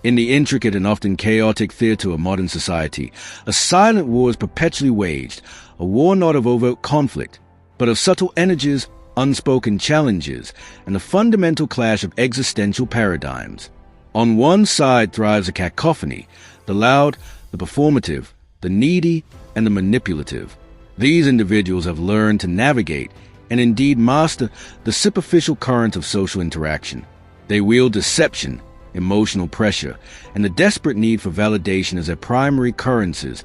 In the intricate and often chaotic theater of modern society, a silent war is perpetually waged, a war not of overt conflict, but of subtle energies, unspoken challenges, and a fundamental clash of existential paradigms. On one side thrives a cacophony, the loud, the performative, the needy, and the manipulative. These individuals have learned to navigate and indeed master the superficial current of social interaction. They wield deception, emotional pressure, and the desperate need for validation as their primary currencies,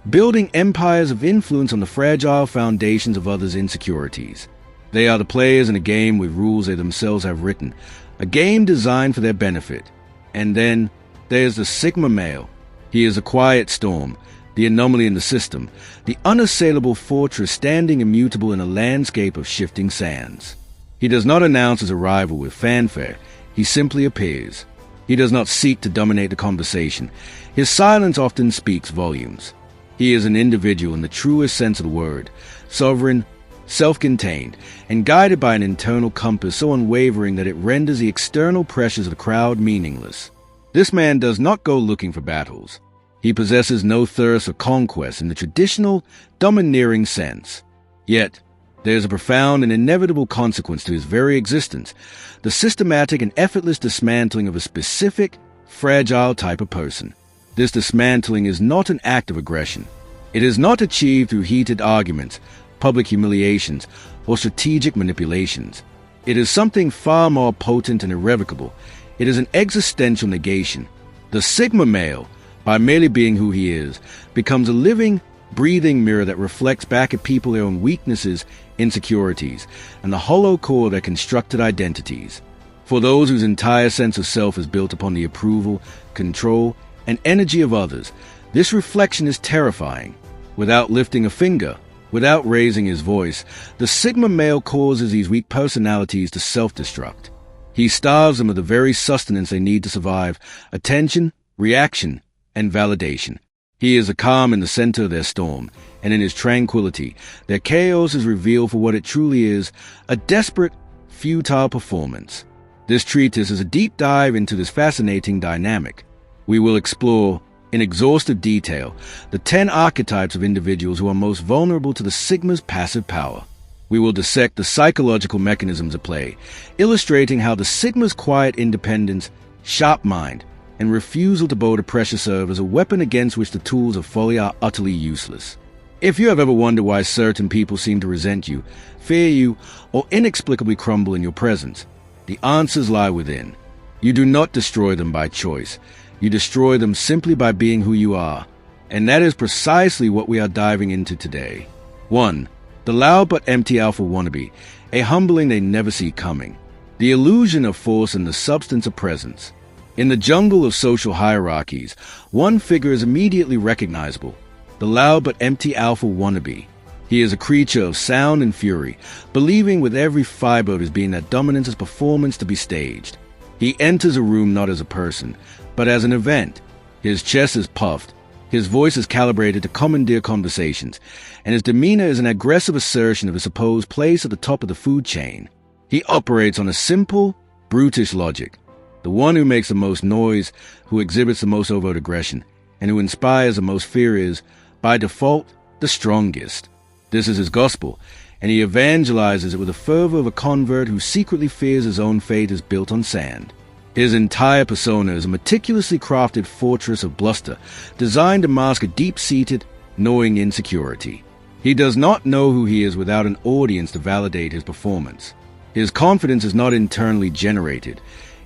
building empires of influence on the fragile foundations of others' insecurities. They are the players in a game with rules they themselves have written, a game designed for their benefit. And then there's the Sigma male. He is a quiet storm, the anomaly in the system, the unassailable fortress standing immutable in a landscape of shifting sands. He does not announce his arrival with fanfare, he simply appears. He does not seek to dominate the conversation. His silence often speaks volumes. He is an individual in the truest sense of the word, sovereign, self-contained, and guided by an internal compass so unwavering that it renders the external pressures of the crowd meaningless. This man does not go looking for battles. He possesses no thirst for conquest in the traditional, domineering sense. Yet, there is a profound and inevitable consequence to his very existence, the systematic and effortless dismantling of a specific, fragile type of person. This dismantling is not an act of aggression. It is not achieved through heated arguments, public humiliations, or strategic manipulations. It is something far more potent and irrevocable. It is an existential negation. The Sigma male, by merely being who he is, becomes a living, breathing mirror that reflects back at people their own weaknesses, insecurities, and the hollow core of their constructed identities. For those whose entire sense of self is built upon the approval, control, and energy of others, this reflection is terrifying. Without lifting a finger, without raising his voice, the Sigma male causes these weak personalities to self-destruct. He starves them of the very sustenance they need to survive: attention, reaction, and validation. He is a calm in the center of their storm, and in his tranquility, their chaos is revealed for what it truly is: a desperate, futile performance. This treatise is a deep dive into this fascinating dynamic. We will explore, in exhaustive detail, the 10 archetypes of individuals who are most vulnerable to the Sigma's passive power. We will dissect the psychological mechanisms at play, illustrating how the Sigma's quiet independence, sharp mind, and refusal to bow to pressure serve as a weapon against which the tools of folly are utterly useless. If you have ever wondered why certain people seem to resent you, fear you, or inexplicably crumble in your presence, the answers lie within. You do not destroy them by choice. You destroy them simply by being who you are. And that is precisely what we are diving into today. 1. The loud but empty alpha wannabe, a humbling they never see coming. The illusion of force and the substance of presence. In the jungle of social hierarchies, one figure is immediately recognizable: the loud but empty alpha wannabe. He is a creature of sound and fury, believing with every fiber of his being that dominance is performance to be staged. He enters a room not as a person, but as an event. His chest is puffed, his voice is calibrated to commandeer conversations, and his demeanor is an aggressive assertion of his supposed place at the top of the food chain. He operates on a simple, brutish logic. The one who makes the most noise, who exhibits the most overt aggression, and who inspires the most fear is, by default, the strongest. This is his gospel, and he evangelizes it with the fervor of a convert who secretly fears his own fate is built on sand. His entire persona is a meticulously crafted fortress of bluster, designed to mask a deep-seated, knowing insecurity. He does not know who he is without an audience to validate his performance. His confidence is not internally generated.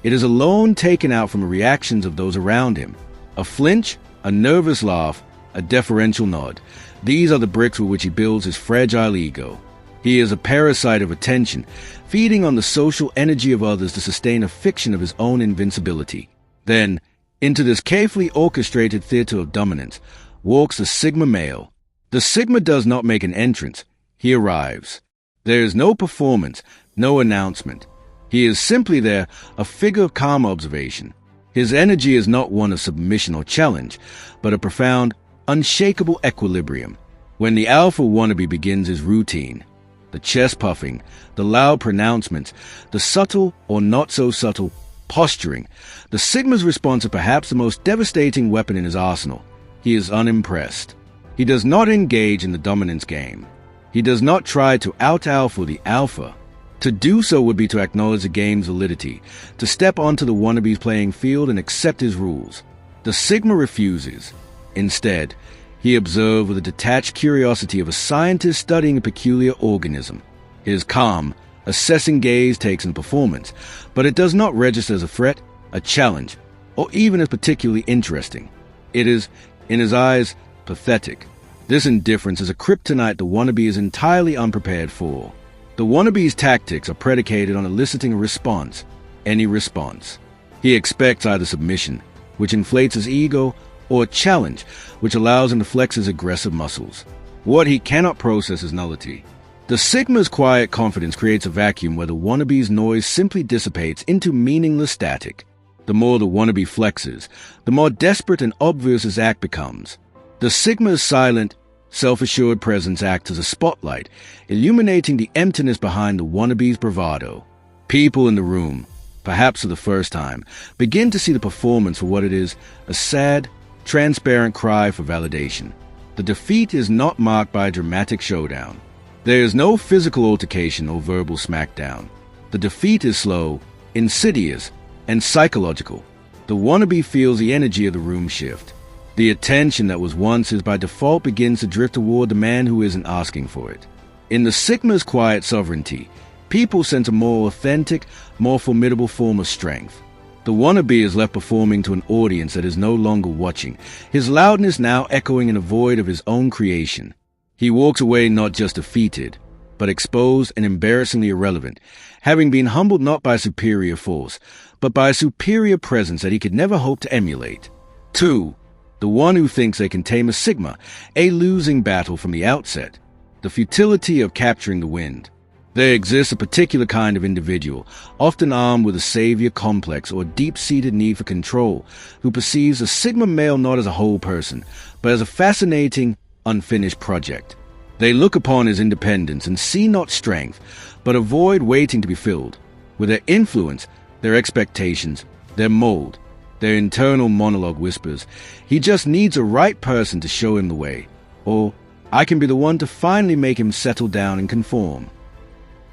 It is alone taken out from the reactions of those around him. A flinch, a nervous laugh, a deferential nod. These are the bricks with which he builds his fragile ego. He is a parasite of attention, feeding on the social energy of others to sustain a fiction of his own invincibility. Then, into this carefully orchestrated theater of dominance, walks the Sigma male. The Sigma does not make an entrance. He arrives. There is no performance, no announcement. He is simply there, a figure of calm observation. His energy is not one of submission or challenge, but a profound, unshakable equilibrium. When the alpha wannabe begins his routine, the chest puffing, the loud pronouncements, the subtle or not so subtle posturing. The Sigma's response is perhaps the most devastating weapon in his arsenal. He is unimpressed. He does not engage in the dominance game. He does not try to out-alpha the alpha. To do so would be to acknowledge the game's validity, to step onto the wannabe's playing field and accept his rules. The Sigma refuses. Instead, he observes with a detached curiosity of a scientist studying a peculiar organism. His calm, assessing gaze takes in performance, but it does not register as a threat, a challenge, or even as particularly interesting. It is, in his eyes, pathetic. This indifference is a kryptonite the wannabe is entirely unprepared for. The wannabe's tactics are predicated on eliciting a response, any response. He expects either submission, which inflates his ego, or a challenge, which allows him to flex his aggressive muscles. What he cannot process is nullity. The Sigma's quiet confidence creates a vacuum where the wannabe's noise simply dissipates into meaningless static. The more the wannabe flexes, the more desperate and obvious his act becomes. The Sigma's silent, self-assured presence acts as a spotlight, illuminating the emptiness behind the wannabe's bravado. People in the room, perhaps for the first time, begin to see the performance for what it is, a sad, transparent cry for validation. The defeat is not marked by a dramatic showdown. There is no physical altercation or verbal smackdown. The defeat is slow, insidious, and psychological. The wannabe feels the energy of the room shift. The attention that was once his by default begins to drift toward the man who isn't asking for it. In the Sigma's quiet sovereignty, people sense a more authentic, more formidable form of strength. The wannabe is left performing to an audience that is no longer watching, his loudness now echoing in a void of his own creation. He walks away not just defeated, but exposed and embarrassingly irrelevant, having been humbled not by superior force, but by a superior presence that he could never hope to emulate. 2. The one who thinks they can tame a Sigma, a losing battle from the outset. The futility of capturing the wind. There exists a particular kind of individual, often armed with a savior complex or a deep-seated need for control, who perceives a Sigma male not as a whole person, but as a fascinating, unfinished project. They look upon his independence and see not strength, but a void waiting to be filled. With their influence, their expectations, their mold, their internal monologue whispers, he just needs a right person to show him the way, or I can be the one to finally make him settle down and conform.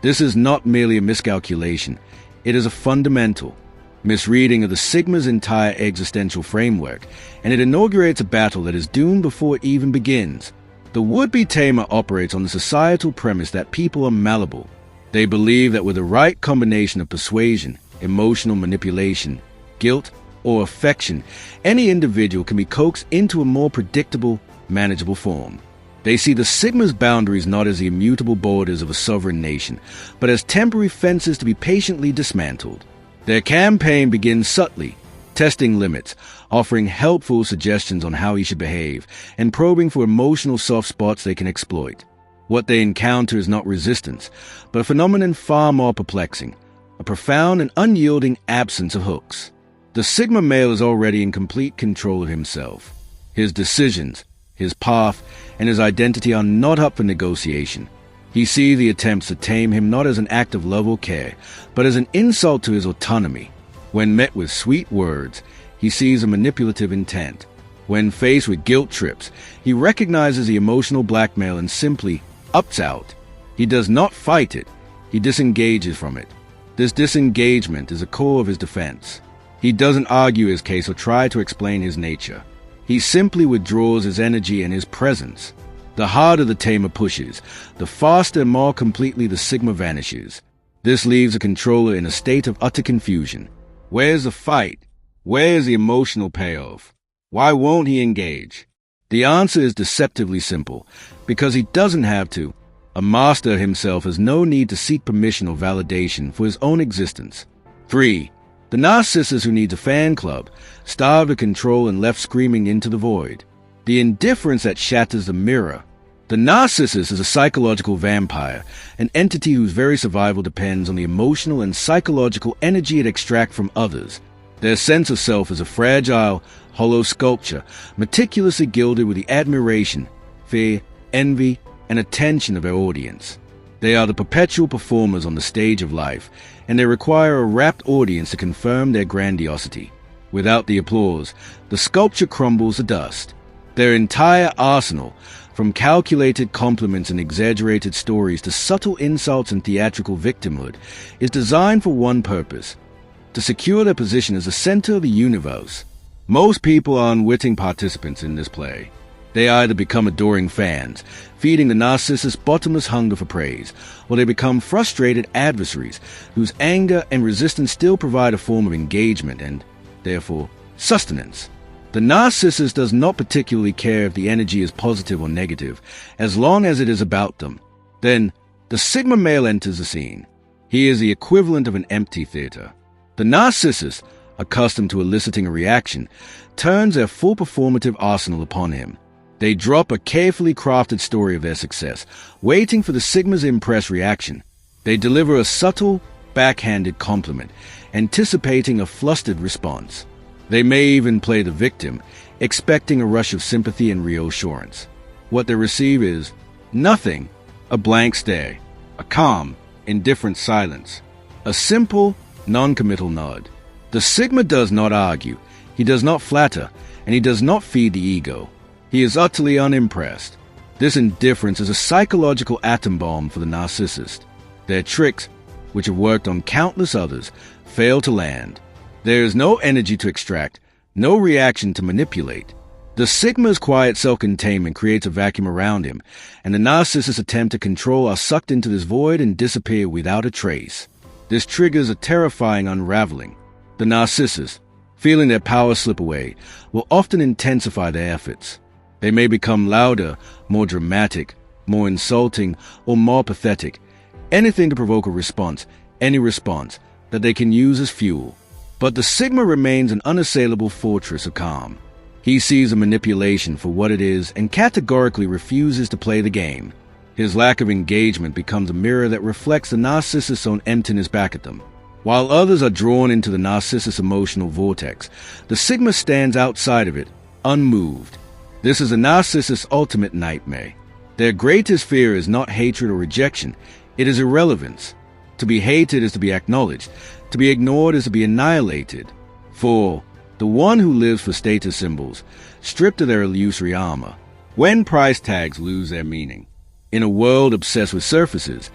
This is not merely a miscalculation, it is a fundamental misreading of the Sigma's entire existential framework, and it inaugurates a battle that is doomed before it even begins. The would-be tamer operates on the societal premise that people are malleable. They believe that with the right combination of persuasion, emotional manipulation, guilt, or affection, any individual can be coaxed into a more predictable, manageable form. They see the Sigma's boundaries not as the immutable borders of a sovereign nation, but as temporary fences to be patiently dismantled. Their campaign begins subtly, testing limits, offering helpful suggestions on how he should behave, and probing for emotional soft spots they can exploit. What they encounter is not resistance, but a phenomenon far more perplexing, a profound and unyielding absence of hooks. The Sigma male is already in complete control of himself. His decisions, his path, and his identity are not up for negotiation. He sees the attempts to tame him not as an act of love or care, but as an insult to his autonomy. When met with sweet words, he sees a manipulative intent. When faced with guilt trips, he recognizes the emotional blackmail and simply opts out. He does not fight it, he disengages from it. This disengagement is the core of his defense. He doesn't argue his case or try to explain his nature. He simply withdraws his energy and his presence. The harder the tamer pushes, the faster and more completely the Sigma vanishes. This leaves the controller in a state of utter confusion. Where's the fight? Where's the emotional payoff? Why won't he engage? The answer is deceptively simple, because he doesn't have to. A master himself has no need to seek permission or validation for his own existence. 3. The narcissist who needs a fan club, starved of control and left screaming into the void. The indifference that shatters the mirror. The narcissist is a psychological vampire, an entity whose very survival depends on the emotional and psychological energy it extracts from others. Their sense of self is a fragile, hollow sculpture, meticulously gilded with the admiration, fear, envy, and attention of their audience. They are the perpetual performers on the stage of life, and they require a rapt audience to confirm their grandiosity. Without the applause, the sculpture crumbles to dust. Their entire arsenal, from calculated compliments and exaggerated stories to subtle insults and theatrical victimhood, is designed for one purpose: to secure their position as the center of the universe. Most people are unwitting participants in this play. They either become adoring fans, feeding the narcissist's bottomless hunger for praise, or they become frustrated adversaries whose anger and resistance still provide a form of engagement and, therefore, sustenance. The narcissist does not particularly care if the energy is positive or negative, as long as it is about them. Then, the Sigma male enters the scene. He is the equivalent of an empty theater. The narcissist, accustomed to eliciting a reaction, turns their full performative arsenal upon him. They drop a carefully crafted story of their success, waiting for the Sigma's impressed reaction. They deliver a subtle, backhanded compliment, anticipating a flustered response. They may even play the victim, expecting a rush of sympathy and reassurance. What they receive is nothing: a blank stare, a calm, indifferent silence, a simple, non-committal nod. The Sigma does not argue, he does not flatter, and he does not feed the ego. He is utterly unimpressed. This indifference is a psychological atom bomb for the narcissist. Their tricks, which have worked on countless others, fail to land. There is no energy to extract, no reaction to manipulate. The Sigma's quiet self-containment creates a vacuum around him, and the narcissist's attempt to control are sucked into this void and disappear without a trace. This triggers a terrifying unraveling. The narcissist, feeling their power slip away, will often intensify their efforts. They may become louder, more dramatic, more insulting, or more pathetic. Anything to provoke a response, any response, that they can use as fuel. But the Sigma remains an unassailable fortress of calm. He sees a manipulation for what it is and categorically refuses to play the game. His lack of engagement becomes a mirror that reflects the narcissist's own emptiness back at them. While others are drawn into the narcissist's emotional vortex, the Sigma stands outside of it, unmoved. This is a narcissist's ultimate nightmare. Their greatest fear is not hatred or rejection, it is irrelevance. To be hated is to be acknowledged, to be ignored is to be annihilated. For the one who lives for status symbols, stripped of their illusory armor, when price tags lose their meaning. In a world obsessed with surfaces,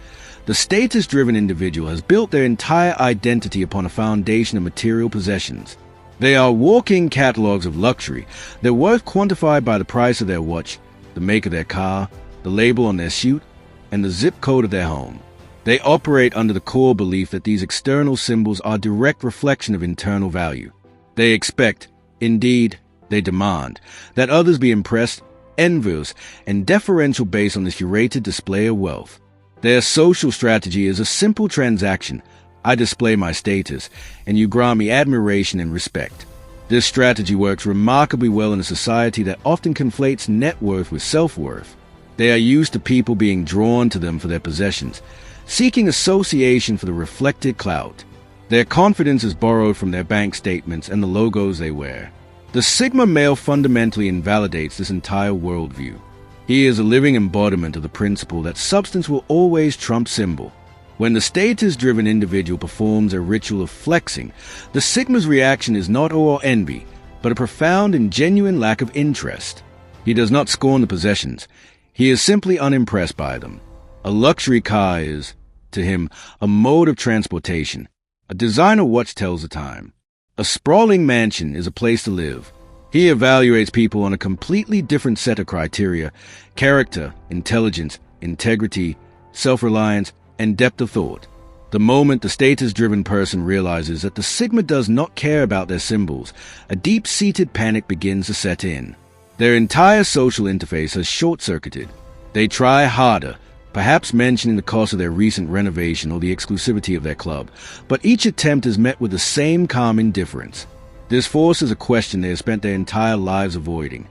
the status-driven individual has built their entire identity upon a foundation of material possessions. They are walking catalogs of luxury, their worth quantified by the price of their watch, the make of their car, the label on their suit, and the zip code of their home. They operate under the core belief that these external symbols are a direct reflection of internal value. They expect, indeed, they demand, that others be impressed, envious, and deferential based on this curated display of wealth. Their social strategy is a simple transaction. I display my status, and you grant me admiration and respect. This strategy works remarkably well in a society that often conflates net worth with self-worth. They are used to people being drawn to them for their possessions, seeking association for the reflected clout. Their confidence is borrowed from their bank statements and the logos they wear. The Sigma male fundamentally invalidates this entire worldview. He is a living embodiment of the principle that substance will always trump symbol. When the status-driven individual performs a ritual of flexing, the Sigma's reaction is not awe or envy, but a profound and genuine lack of interest. He does not scorn the possessions. He is simply unimpressed by them. A luxury car is, to him, a mode of transportation. A designer watch tells the time. A sprawling mansion is a place to live. He evaluates people on a completely different set of criteria: character, intelligence, integrity, self-reliance, and depth of thought. The moment the status-driven person realizes that the Sigma does not care about their symbols, a deep-seated panic begins to set in. Their entire social interface has short-circuited. They try harder, perhaps mentioning the cost of their recent renovation or the exclusivity of their club, but each attempt is met with the same calm indifference. This forces a question they have spent their entire lives avoiding.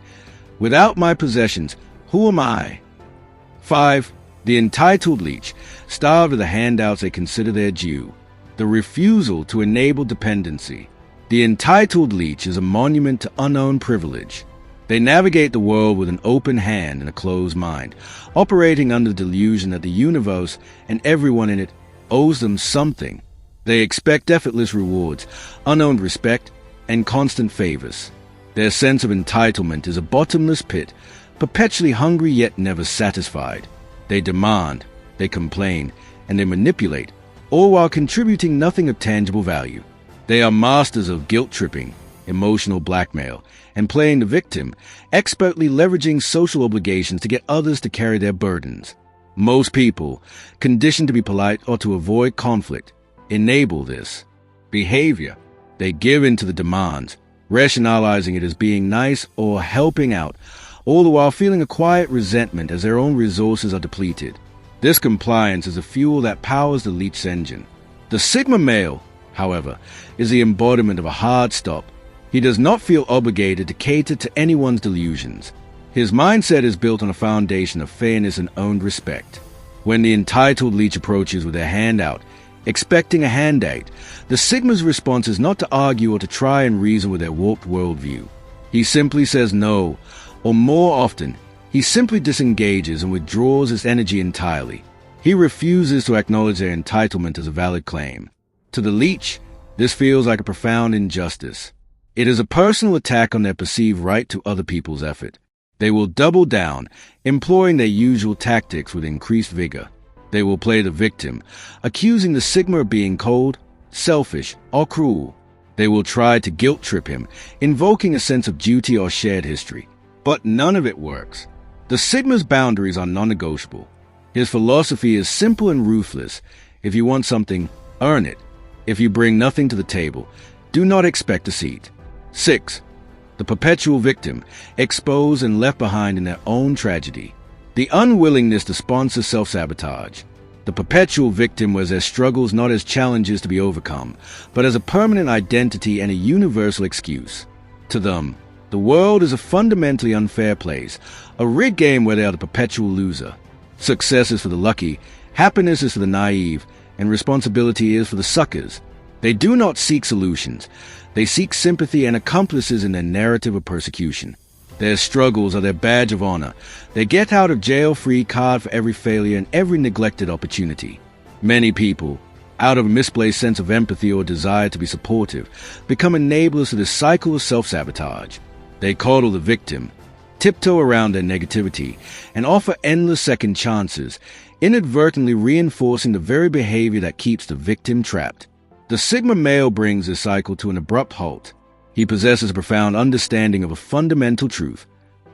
Without my possessions, who am I? 5. The entitled leech, starved of the handouts they consider their due. The refusal to enable dependency. The entitled leech is a monument to unowned privilege. They navigate the world with an open hand and a closed mind, operating under the delusion that the universe and everyone in it owes them something. They expect effortless rewards, unearned respect, and constant favors. Their sense of entitlement is a bottomless pit, perpetually hungry yet never satisfied. They demand, they complain, and they manipulate, all while contributing nothing of tangible value. They are masters of guilt-tripping, emotional blackmail, and playing the victim, expertly leveraging social obligations to get others to carry their burdens. Most people, conditioned to be polite or to avoid conflict, enable this behavior. They give in to the demands, rationalizing it as being nice or helping out, all the while feeling a quiet resentment as their own resources are depleted. This compliance is the fuel that powers the leech's engine. The Sigma male, however, is the embodiment of a hard stop. He does not feel obligated to cater to anyone's delusions. His mindset is built on a foundation of fairness and earned respect. When the entitled leech approaches with their hand out, expecting a handout, the Sigma's response is not to argue or to try and reason with their warped worldview. He simply says no, or more often, he simply disengages and withdraws his energy entirely. He refuses to acknowledge their entitlement as a valid claim. To the leech, this feels like a profound injustice. It is a personal attack on their perceived right to other people's effort. They will double down, employing their usual tactics with increased vigor. They will play the victim, accusing the Sigma of being cold, selfish, or cruel. They will try to guilt-trip him, invoking a sense of duty or shared history. But none of it works. The Sigma's boundaries are non-negotiable. His philosophy is simple and ruthless. If you want something, earn it. If you bring nothing to the table, do not expect a seat. 6. The perpetual victim, exposed and left behind in their own tragedy. The unwillingness to sponsor self-sabotage. The perpetual victim wears their struggles not as challenges to be overcome, but as a permanent identity and a universal excuse. To them, the world is a fundamentally unfair place, a rigged game where they are the perpetual loser. Success is for the lucky, happiness is for the naive, and responsibility is for the suckers. They do not seek solutions. They seek sympathy and accomplices in their narrative of persecution. Their struggles are their badge of honor. They get out of jail-free card for every failure and every neglected opportunity. Many people, out of a misplaced sense of empathy or desire to be supportive, become enablers to this cycle of self-sabotage. They coddle the victim, tiptoe around their negativity, and offer endless second chances, inadvertently reinforcing the very behavior that keeps the victim trapped. The Sigma male brings this cycle to an abrupt halt. He possesses a profound understanding of a fundamental truth.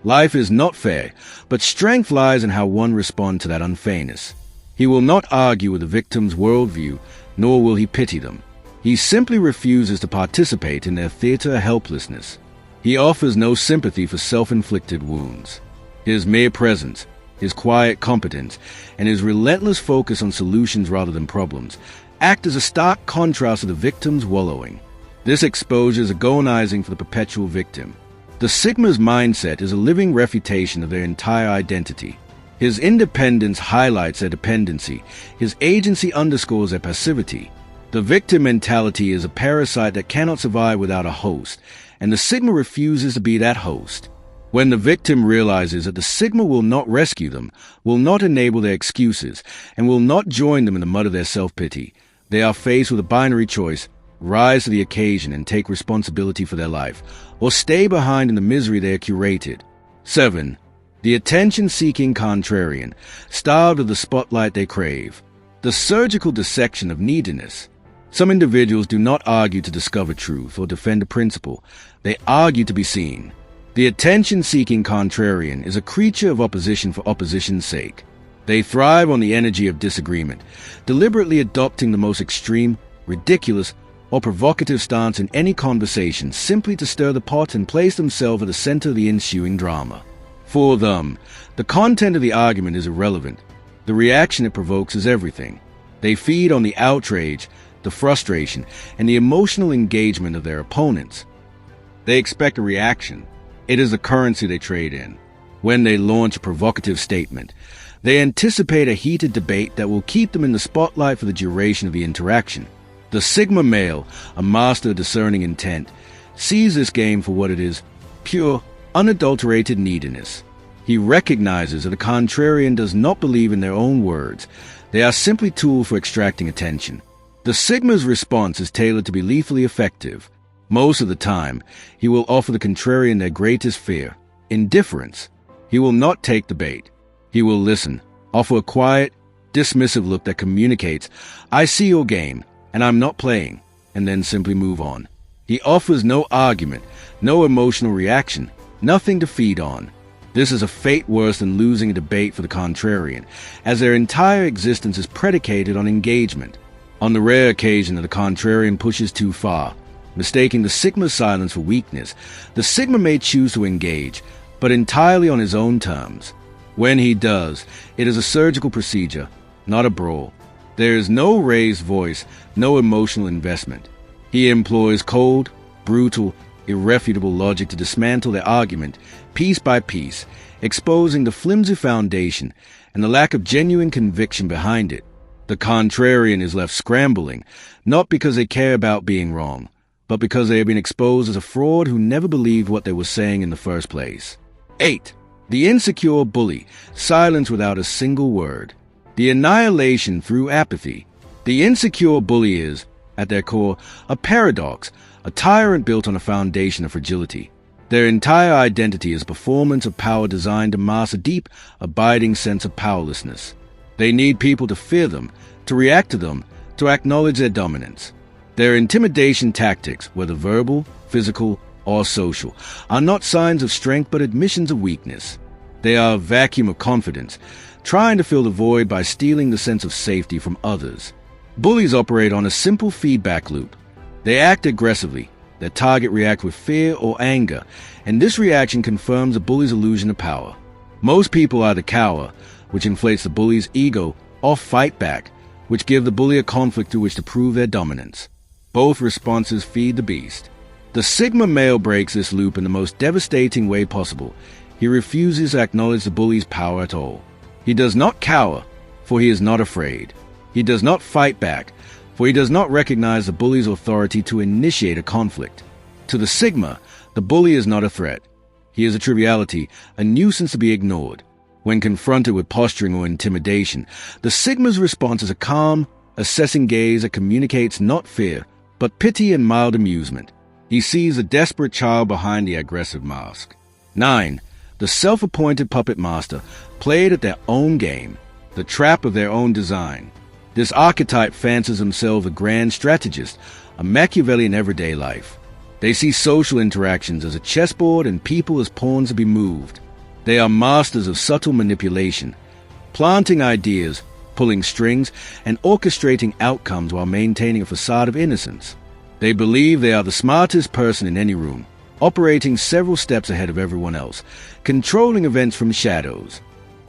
Life is not fair, but strength lies in how one responds to that unfairness. He will not argue with the victim's worldview, nor will he pity them. He simply refuses to participate in their theater of helplessness. He offers no sympathy for self-inflicted wounds. His mere presence, his quiet competence, and his relentless focus on solutions rather than problems act as a stark contrast to the victim's wallowing. This exposure is agonizing for the perpetual victim. The Sigma's mindset is a living refutation of their entire identity. His independence highlights their dependency. His agency underscores their passivity. The victim mentality is a parasite that cannot survive without a host, and the Sigma refuses to be that host. When the victim realizes that the Sigma will not rescue them, will not enable their excuses, and will not join them in the mud of their self-pity, they are faced with a binary choice: rise to the occasion and take responsibility for their life, or stay behind in the misery they have curated. 7. The attention-seeking contrarian, starved of the spotlight they crave. The surgical dissection of neediness. Some individuals do not argue to discover truth or defend a principle. They argue to be seen. The attention-seeking contrarian is a creature of opposition for opposition's sake. They thrive on the energy of disagreement, deliberately adopting the most extreme, ridiculous, or provocative stance in any conversation simply to stir the pot and place themselves at the center of the ensuing drama. For them, the content of the argument is irrelevant. The reaction it provokes is everything. They feed on the outrage, the frustration, and the emotional engagement of their opponents. They expect a reaction. It is the currency they trade in. When they launch a provocative statement, they anticipate a heated debate that will keep them in the spotlight for the duration of the interaction. The Sigma male, a master of discerning intent, sees this game for what it is: pure, unadulterated neediness. He recognizes that a contrarian does not believe in their own words. They are simply tools for extracting attention. The Sigma's response is tailored to be lethally effective. Most of the time, he will offer the contrarian their greatest fear, indifference. He will not take the bait. He will listen, offer a quiet, dismissive look that communicates, "I see your game, and I'm not playing," and then simply move on. He offers no argument, no emotional reaction, nothing to feed on. This is a fate worse than losing a debate for the contrarian, as their entire existence is predicated on engagement. On the rare occasion that the contrarian pushes too far, mistaking the Sigma's silence for weakness, the Sigma may choose to engage, but entirely on his own terms. When he does, it is a surgical procedure, not a brawl. There is no raised voice, no emotional investment. He employs cold, brutal, irrefutable logic to dismantle their argument, piece by piece, exposing the flimsy foundation and the lack of genuine conviction behind it. The contrarian is left scrambling, not because they care about being wrong, but because they have been exposed as a fraud who never believed what they were saying in the first place. 8. The insecure bully, silence without a single word. The annihilation through apathy. The insecure bully is, at their core, a paradox, a tyrant built on a foundation of fragility. Their entire identity is a performance of power designed to mask a deep, abiding sense of powerlessness. They need people to fear them, to react to them, to acknowledge their dominance. Their intimidation tactics, whether verbal, physical, or social, are not signs of strength but admissions of weakness. They are a vacuum of confidence, trying to fill the void by stealing the sense of safety from others. Bullies operate on a simple feedback loop. They act aggressively. Their target reacts with fear or anger, and this reaction confirms the bully's illusion of power. Most people either cower, which inflates the bully's ego, or fight back, which give the bully a conflict through which to prove their dominance. Both responses feed the beast. The Sigma male breaks this loop in the most devastating way possible. He refuses to acknowledge the bully's power at all. He does not cower, for he is not afraid. He does not fight back, for he does not recognize the bully's authority to initiate a conflict. To the Sigma, the bully is not a threat. He is a triviality, a nuisance to be ignored. When confronted with posturing or intimidation, the Sigma's response is a calm, assessing gaze that communicates not fear, but pity and mild amusement. He sees a desperate child behind the aggressive mask. 9. The self-appointed puppet master, played at their own game, the trap of their own design. This archetype fancies himself a grand strategist, a Machiavelli in everyday life. They see social interactions as a chessboard and people as pawns to be moved. They are masters of subtle manipulation, planting ideas, pulling strings, and orchestrating outcomes while maintaining a facade of innocence. They believe they are the smartest person in any room, operating several steps ahead of everyone else, controlling events from shadows.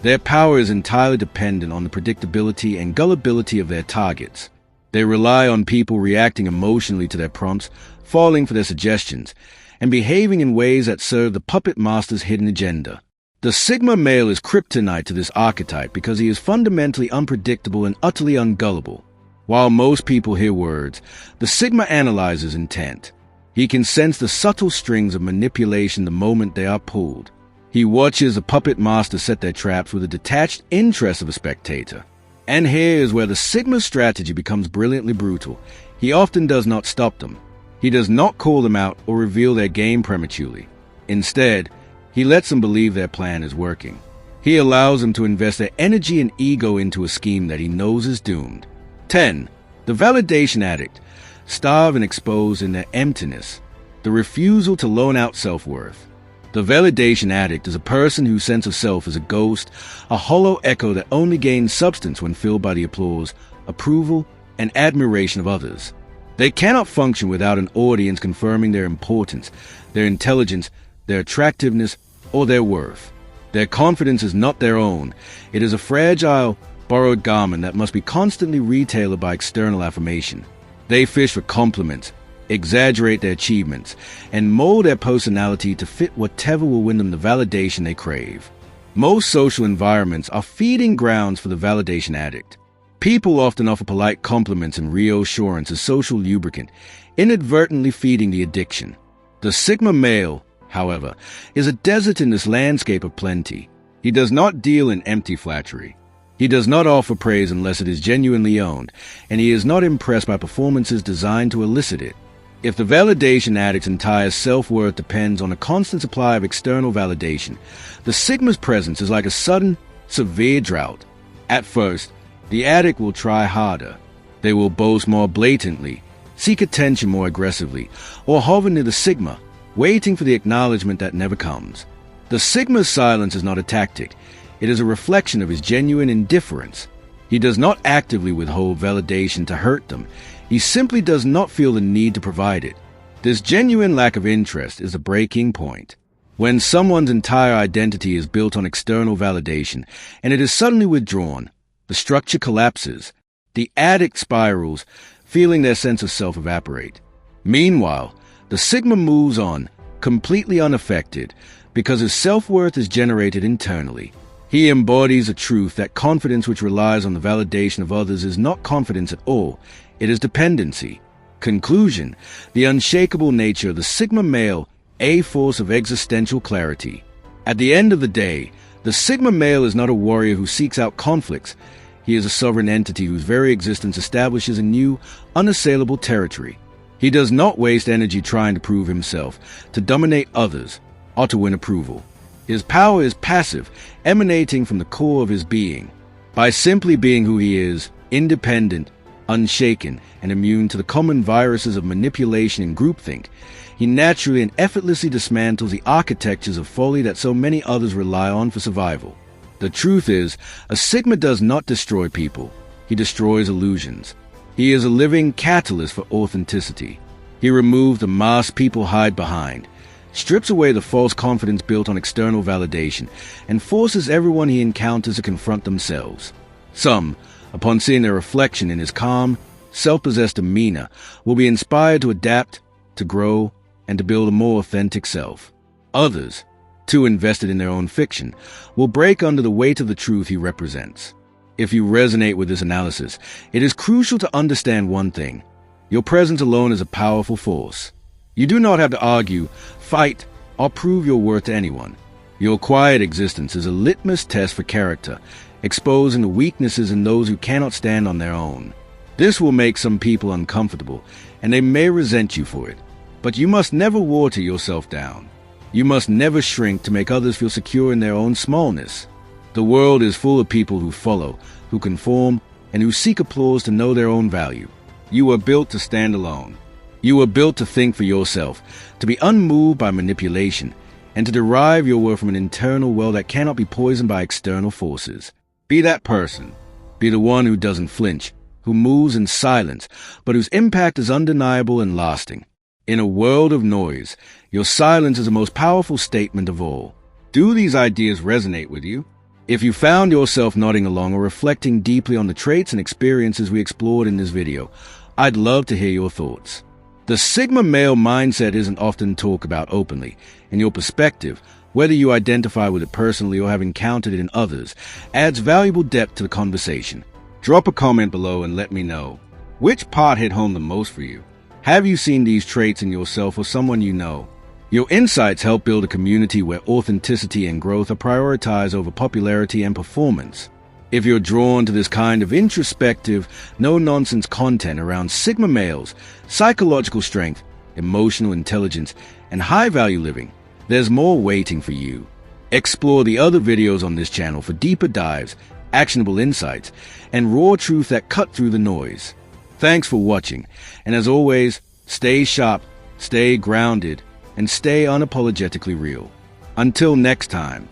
Their power is entirely dependent on the predictability and gullibility of their targets. They rely on people reacting emotionally to their prompts, falling for their suggestions, and behaving in ways that serve the puppet master's hidden agenda. The Sigma male is kryptonite to this archetype because he is fundamentally unpredictable and utterly ungullible. While most people hear words, the Sigma analyzes intent. He can sense the subtle strings of manipulation the moment they are pulled. He watches the puppet master set their traps with a detached interest of a spectator. And here is where the Sigma's strategy becomes brilliantly brutal. He often does not stop them. He does not call them out or reveal their game prematurely. Instead, he lets them believe their plan is working. He allows them to invest their energy and ego into a scheme that he knows is doomed. 10. The validation addict, starved and exposed in their emptiness, the refusal to loan out self-worth. The validation addict is a person whose sense of self is a ghost, a hollow echo that only gains substance when filled by the applause, approval, and admiration of others. They cannot function without an audience confirming their importance, their intelligence, their attractiveness, or their worth. Their confidence is not their own. It is a fragile, borrowed garment that must be constantly retailed by external affirmation. They fish for compliments, exaggerate their achievements, and mold their personality to fit whatever will win them the validation they crave. Most social environments are feeding grounds for the validation addict. People often offer polite compliments and reassurance as social lubricant, inadvertently feeding the addiction. The Sigma male, however, is a desert in this landscape of plenty. He does not deal in empty flattery. He does not offer praise unless it is genuinely owned, and he is not impressed by performances designed to elicit it. If the validation addict's entire self-worth depends on a constant supply of external validation, the Sigma's presence is like a sudden, severe drought. At first, the addict will try harder. They will boast more blatantly, seek attention more aggressively, or hover near the Sigma, waiting for the acknowledgement that never comes. The Sigma's silence is not a tactic. It is a reflection of his genuine indifference. He does not actively withhold validation to hurt them. He simply does not feel the need to provide it. This genuine lack of interest is a breaking point. When someone's entire identity is built on external validation, and it is suddenly withdrawn, the structure collapses. The addict spirals, feeling their sense of self evaporate. Meanwhile, the Sigma moves on, completely unaffected, because his self-worth is generated internally. He embodies a truth that confidence which relies on the validation of others is not confidence at all, it is dependency. Conclusion: the unshakable nature of the Sigma male, a force of existential clarity. At the end of the day, the Sigma male is not a warrior who seeks out conflicts. He is a sovereign entity whose very existence establishes a new, unassailable territory. He does not waste energy trying to prove himself, to dominate others, or to win approval. His power is passive, emanating from the core of his being. By simply being who he is, independent, unshaken, and immune to the common viruses of manipulation and groupthink, he naturally and effortlessly dismantles the architectures of folly that so many others rely on for survival. The truth is, a Sigma does not destroy people. He destroys illusions. He is a living catalyst for authenticity. He removes the mask people hide behind, strips away the false confidence built on external validation, and forces everyone he encounters to confront themselves. Some, upon seeing their reflection in his calm, self-possessed demeanor, will be inspired to adapt, to grow, and to build a more authentic self. Others, too invested in their own fiction, will break under the weight of the truth he represents. If you resonate with this analysis, it is crucial to understand one thing. Your presence alone is a powerful force. You do not have to argue, fight, or prove your worth to anyone. Your quiet existence is a litmus test for character, exposing the weaknesses in those who cannot stand on their own. This will make some people uncomfortable, and they may resent you for it. But you must never water yourself down. You must never shrink to make others feel secure in their own smallness. The world is full of people who follow, who conform, and who seek applause to know their own value. You are built to stand alone. You are built to think for yourself, to be unmoved by manipulation, and to derive your worth from an internal well that cannot be poisoned by external forces. Be that person. Be the one who doesn't flinch, who moves in silence, but whose impact is undeniable and lasting. In a world of noise, your silence is the most powerful statement of all. Do these ideas resonate with you? If you found yourself nodding along or reflecting deeply on the traits and experiences we explored in this video, I'd love to hear your thoughts. The Sigma male mindset isn't often talked about openly, and your perspective, whether you identify with it personally or have encountered it in others, adds valuable depth to the conversation. Drop a comment below and let me know. Which part hit home the most for you? Have you seen these traits in yourself or someone you know? Your insights help build a community where authenticity and growth are prioritized over popularity and performance. If you're drawn to this kind of introspective, no-nonsense content around Sigma males, psychological strength, emotional intelligence, and high-value living, there's more waiting for you. Explore the other videos on this channel for deeper dives, actionable insights, and raw truth that cut through the noise. Thanks for watching, and as always, stay sharp, stay grounded, and stay unapologetically real. Until next time.